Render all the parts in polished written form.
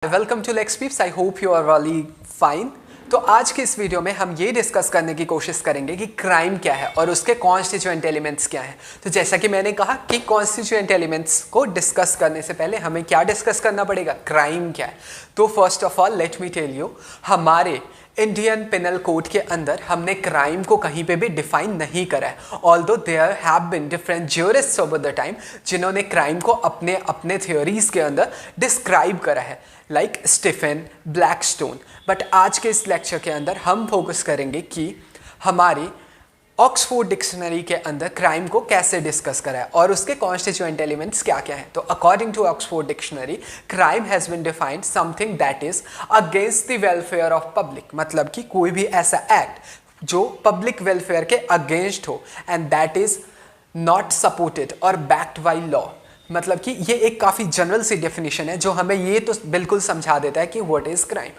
Welcome to Lex peeps. I hope you are really fine. तो आज के इस वीडियो में हम ये डिस्कस करने की कोशिश करेंगे कि क्राइम क्या है और उसके कॉन्स्टिट्यूएंट एलिमेंट्स क्या हैं। तो जैसा कि मैंने कहा कि कॉन्स्टिट्यूएंट एलिमेंट्स को डिस्कस करने से पहले हमें क्या डिस्कस करना पड़ेगा, क्राइम क्या है। तो first of all let me tell you, हमारे इंडियन पिनल कोड के अंदर हमने क्राइम को कहीं पे भी डिफाइन नहीं करा है। Although there have been different jurists over the time जिन्होंने क्राइम को अपने अपने थ्योरीज के अंदर डिस्क्राइब करा है, लाइक स्टीफन, ब्लैकस्टोन। बट आज के इस लेक्चर के अंदर हम फोकस करेंगे कि हमारी ऑक्सफोर्ड डिक्शनरी के अंदर क्राइम को कैसे डिस्कस करा है और उसके कॉन्स्टिट्यूएंट एलिमेंट्स क्या क्या हैं। तो according to Oxford dictionary, crime has been defined something that is against the welfare of public, मतलब कि कोई भी ऐसा एक्ट जो पब्लिक वेलफेयर के अगेंस्ट हो and that is not supported और बैक्ड बाय लॉ। मतलब कि ये एक काफ़ी जनरल सी डेफिनेशन है जो हमें ये तो बिल्कुल समझा देता है कि व्हाट इज़ क्राइम।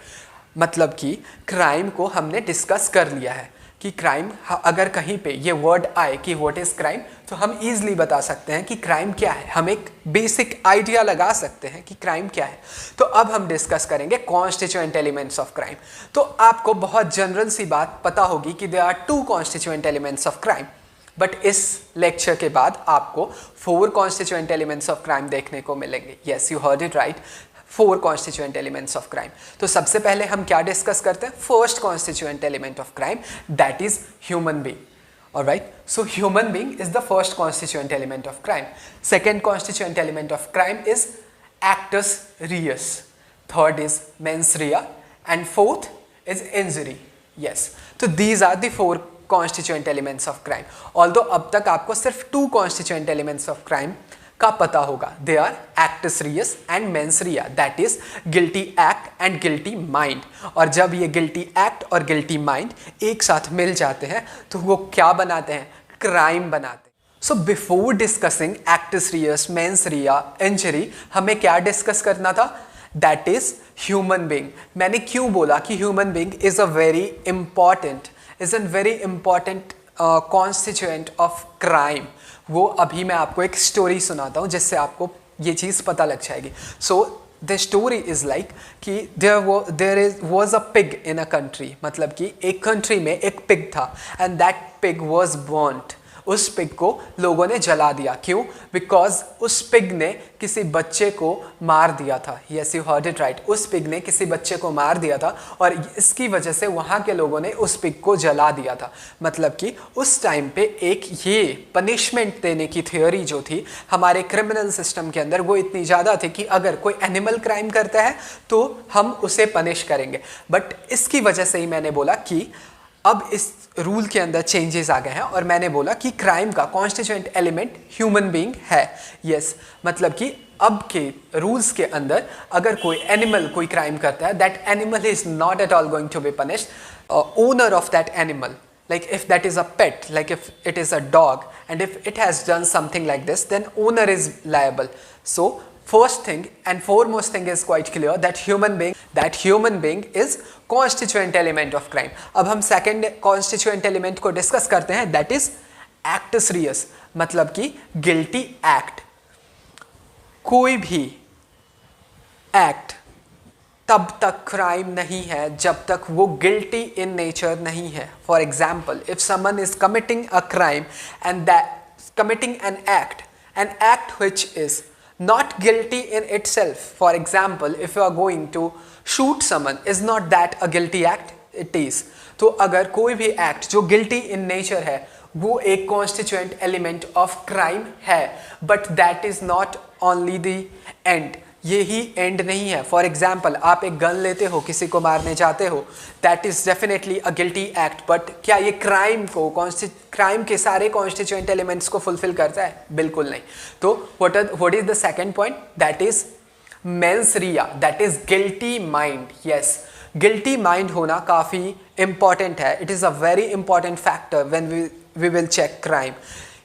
मतलब कि क्राइम को हमने डिस्कस कर लिया है कि क्राइम, अगर कहीं पे ये वर्ड आए कि व्हाट इज़ क्राइम, तो हम इजीली बता सकते हैं कि क्राइम क्या है। हम एक बेसिक आइडिया लगा सकते हैं कि क्राइम क्या है। तो अब हम डिस्कस करेंगे कॉन्स्टिट्यूएंट एलिमेंट्स ऑफ क्राइम। तो आपको बहुत जनरल सी बात पता होगी कि there are 2 constituent elements of crime, but इस लेक्चर के बाद आपको 4 कॉन्स्टिट्यूएंट एलिमेंट्स ऑफ क्राइम देखने को मिलेंगे। Yes, you heard it right, 4 constituent elements of crime. तो सबसे पहले हम क्या डिस्कस करते हैं, first constituent element of crime, that is human being. Alright, so human being is the first constituent element of crime. Second constituent element of crime is actus reus. Third is mens rea, and fourth is injury. Yes, so these are the 4 constituent elements of crime. Although अब तक आपको सिर्फ 2 constituent elements of crime का पता होगा, they are actus reus and mens rea, that is guilty act and guilty mind. और जब ये guilty act और guilty mind एक साथ मिल जाते हैं तो वो क्या बनाते हैं, क्राइम बनाते हैं। So before discussing actus reus, mens rea, injury, हमें क्या डिस्कस करना था, दैट इज ह्यूमन बीइंग। मैंने क्यों बोला कि human being is a very important constituent of crime. वो अभी मैं आपको एक स्टोरी सुनाता हूँ जिससे आपको ये चीज़ पता लग जाएगी। So the story is like कि there was a pig in a country, मतलब कि एक कंट्री में एक पिग था and that pig was burned. उस पिग को लोगों ने जला दिया। क्यों? बिकॉज उस पिग ने किसी बच्चे को मार दिया था। Yes, you heard it right, उस पिग ने किसी बच्चे को मार दिया था और इसकी वजह से वहाँ के लोगों ने उस पिग को जला दिया था। मतलब कि उस टाइम पे एक ये पनिशमेंट देने की थ्योरी जो थी हमारे क्रिमिनल सिस्टम के अंदर, वो इतनी ज़्यादा थी कि अगर कोई एनिमल क्राइम करता है तो हम उसे पनिश करेंगे। बट इसकी वजह से ही मैंने बोला कि अब इस रूल के अंदर चेंजेस आ गए हैं और मैंने बोला कि क्राइम का कॉन्स्टिट्यूएंट एलिमेंट ह्यूमन बीइंग है। यस, मतलब कि अब के रूल्स के अंदर अगर कोई एनिमल कोई क्राइम करता है, that animal is not at all going to be punished. Owner of that animal, like if that is a pet, like if it is a dog and if it has done something like this, then owner is liable. So first thing and foremost thing is quite clear that human being is constituent element of crime. अब हम second constituent element को discuss करते हैं, that is actus reus, मतलब कि guilty act। कोई भी act तब तक क्राइम नहीं है जब तक वो गिल्टी इन नेचर नहीं है। For example, if someone is committing a crime and that committing an act which is not guilty in itself. For example, if you are going to shoot someone, is not that a guilty act? It is. तो अगर कोई भी act जो guilty in nature है वो एक constituent element of crime है, but that is not only the end. ये ही एंड नहीं है। फॉर एग्जाम्पल, आप एक गन लेते हो, किसी को मारने जाते हो, that is definitely a guilty act, but क्या ये क्राइम के सारे कॉन्स्टिट्यूएंट एलिमेंट्स को फुलफिल करता है? बिल्कुल नहीं। तो what is the second point, that is mens rea, that is guilty mind. Yes, guilty mind होना काफ़ी इंपॉर्टेंट है। It is a very important factor when we will check crime.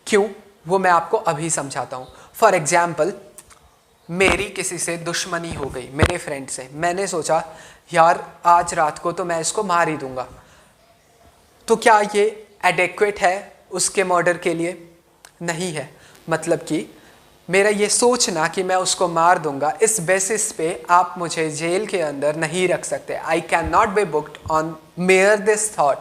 क्यों? वो मैं आपको अभी समझाता हूँ। फॉर एग्जाम्पल, मेरी किसी से दुश्मनी हो गई, मेरे फ्रेंड से। मैंने सोचा यार आज रात को तो मैं इसको मार ही दूंगा। तो क्या ये एडेक्वेट है उसके मर्डर के लिए? नहीं है। मतलब कि मेरा ये सोचना कि मैं उसको मार दूंगा, इस बेसिस पे आप मुझे जेल के अंदर नहीं रख सकते। आई can not be booked on mayor this thought,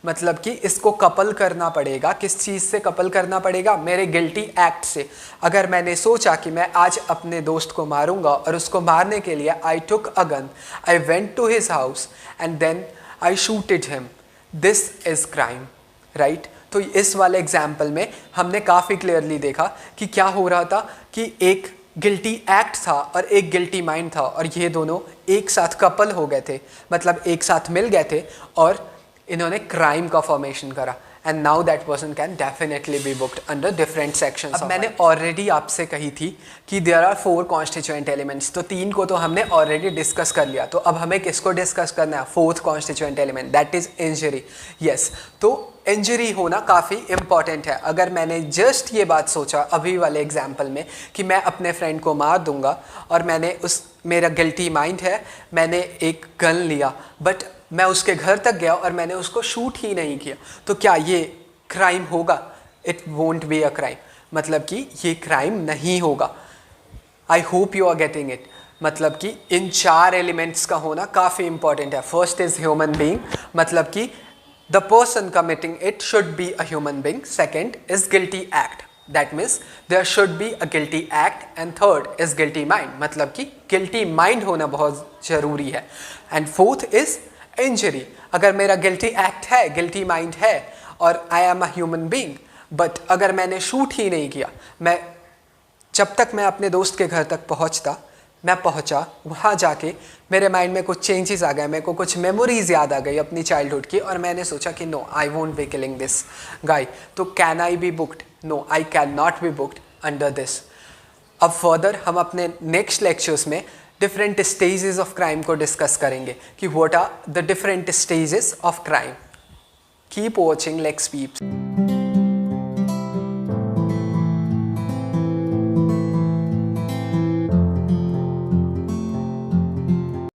मतलब कि इसको कपल करना पड़ेगा। किस चीज़ से कपल करना पड़ेगा? मेरे गिल्टी एक्ट से। अगर मैंने सोचा कि मैं आज अपने दोस्त को मारूंगा और उसको मारने के लिए I took a gun, I went to his house and then I shooted him, this is crime, right. तो इस वाले एग्जाम्पल में हमने काफ़ी क्लियरली देखा कि क्या हो रहा था कि एक गिल्टी एक्ट था और एक गिल्टी माइंड था, और ये दोनों एक साथ कपल हो गए थे, मतलब एक साथ मिल गए थे और इन्होंने क्राइम का फॉर्मेशन करा। And now that person can definitely be booked under different sections. अब मैंने ऑलरेडी आपसे कही थी कि देयर आर 4 कॉन्स्टिट्यूएंट एलिमेंट्स, तो 3 को तो हमने ऑलरेडी डिस्कस कर लिया। तो अब हमें किसको डिस्कस करना है? 4th constituent element, that is injury. Yes, तो इंजरी होना काफ़ी इंपॉर्टेंट है। अगर मैंने जस्ट ये बात सोचा अभी वाले एग्जाम्पल में कि मैं अपने फ्रेंड को मार दूंगा और मेरा गिल्टी माइंड है, मैंने एक गन लिया बट मैं उसके घर तक गया और मैंने उसको शूट ही नहीं किया, तो क्या ये क्राइम होगा? It won't be a crime, मतलब कि ये क्राइम नहीं होगा। I hope you are getting it. मतलब कि इन 4 एलिमेंट्स का होना काफ़ी इंपॉर्टेंट है। फर्स्ट इज ह्यूमन बीइंग, मतलब कि the person committing it should be a human being. Second is guilty act, that means there should be a guilty act. And third is guilty mind, मतलब कि guilty mind होना बहुत ज़रूरी है। And fourth is injury, अगर मेरा guilty act है, guilty mind है और I am a human being, but अगर मैंने शूट ही नहीं किया, जब तक मैं अपने दोस्त के घर तक मैं पहुंचा, वहाँ जाके मेरे माइंड में कुछ चेंजेस आ गए, मेरे को कुछ मेमोरीज याद आ गई अपनी चाइल्डहुड की, और मैंने सोचा कि no, I won't be killing this guy. तो can I be booked? No, I can not be booked under this. अब फर्दर हम अपने नेक्स्ट लेक्चर्स में डिफरेंट स्टेजेस ऑफ क्राइम को डिस्कस करेंगे कि what are the different stages of crime. Keep watching Lex peeps.